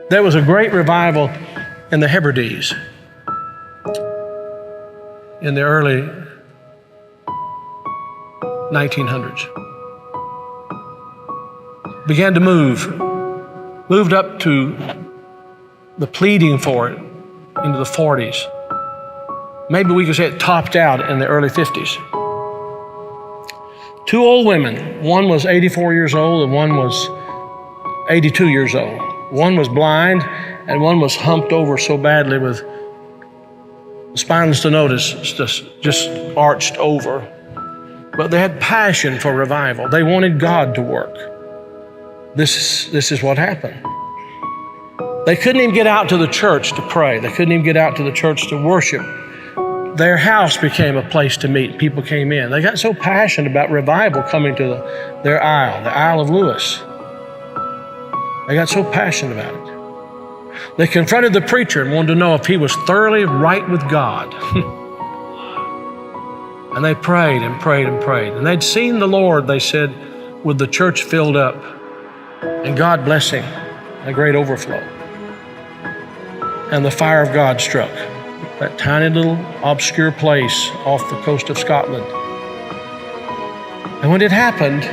There was a great revival in the Hebrides in the early 1900s. Began to moved up to the pleading for it into the 40s. Maybe we could say it topped out in the early 50s. Two old women, one was 84 years old and one was 82 years old. One was blind and one was humped over so badly with spinal stenosis, just arched over. But they had passion for revival. They wanted God to work. This is what happened. They couldn't even get out to the church to pray. They couldn't even get out to the church to worship. Their house became a place to meet. People came in. They got so passionate about revival coming to their Isle, the Isle of Lewis. They got so passionate about it. They confronted the preacher and wanted to know if he was thoroughly right with God. And they prayed and prayed and prayed. And they'd seen the Lord, they said, with the church filled up and God blessing, a great overflow. And the fire of God struck that tiny little obscure place off the coast of Scotland. And when it happened,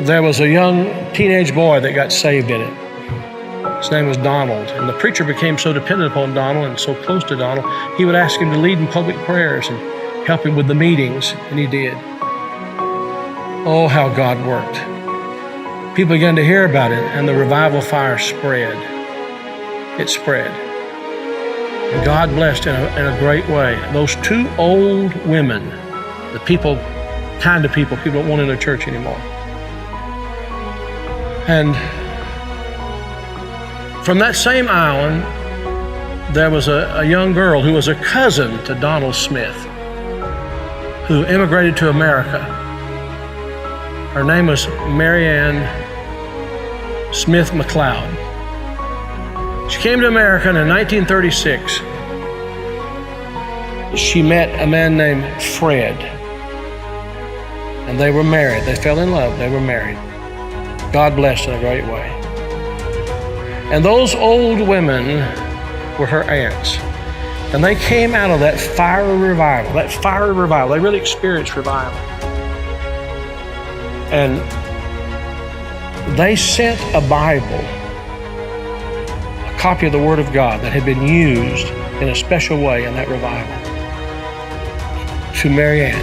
there was a young teenage boy that got saved in it. His name was Donald. And the preacher became so dependent upon Donald and so close to Donald, he would ask him to lead in public prayers and help him with the meetings, and he did. Oh, how God worked. People began to hear about it, and the revival fire spread. It spread. And God blessed in a great way. Those two old women, the kind of people don't want in their church anymore. And from that same island, there was a young girl who was a cousin to Donald Smith, who immigrated to America. Her name was Marianne Smith McLeod. She came to America, and in 1936, she met a man named Fred. And they were married. They fell in love. They were married. God blessed in a great way. And those old women were her aunts. And they came out of that fiery revival, They really experienced revival. And they sent a Bible, a copy of the Word of God that had been used in a special way in that revival, to Marianne.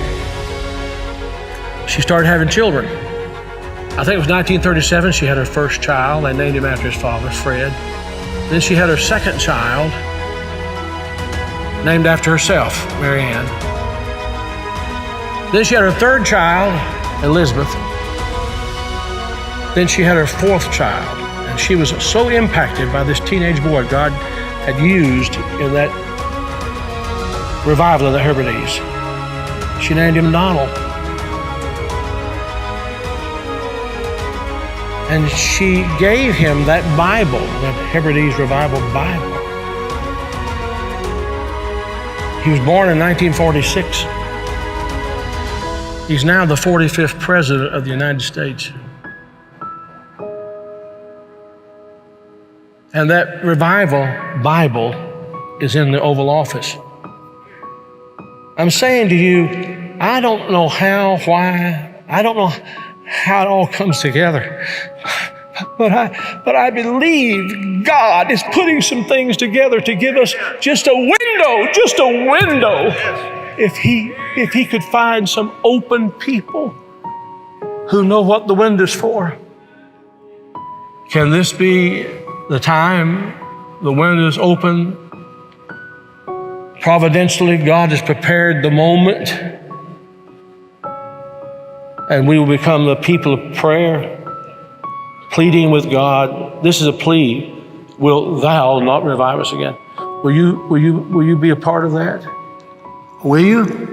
She started having children. I think it was 1937, she had her first child. They named him after his father, Fred. Then she had her second child, named after herself, Marianne. Then she had her third child, Elizabeth. Then she had her fourth child, and she was so impacted by this teenage boy God had used in that revival of the Hebrides. She named him Donald. And she gave him that Bible, that Hebrides Revival Bible. He was born in 1946. He's now the 45th President of the United States. And that Revival Bible is in the Oval Office. I'm saying to you, I don't know how, why, I don't know how it all comes together. But I believe God is putting some things together to give us just a window. If he could find some open people who know what the window's for. Can this be the time the window's open? Providentially, God has prepared the moment, and we will become the people of prayer, pleading with God. This is a plea. Wilt thou not revive us again? Will you be a part of that? Will you?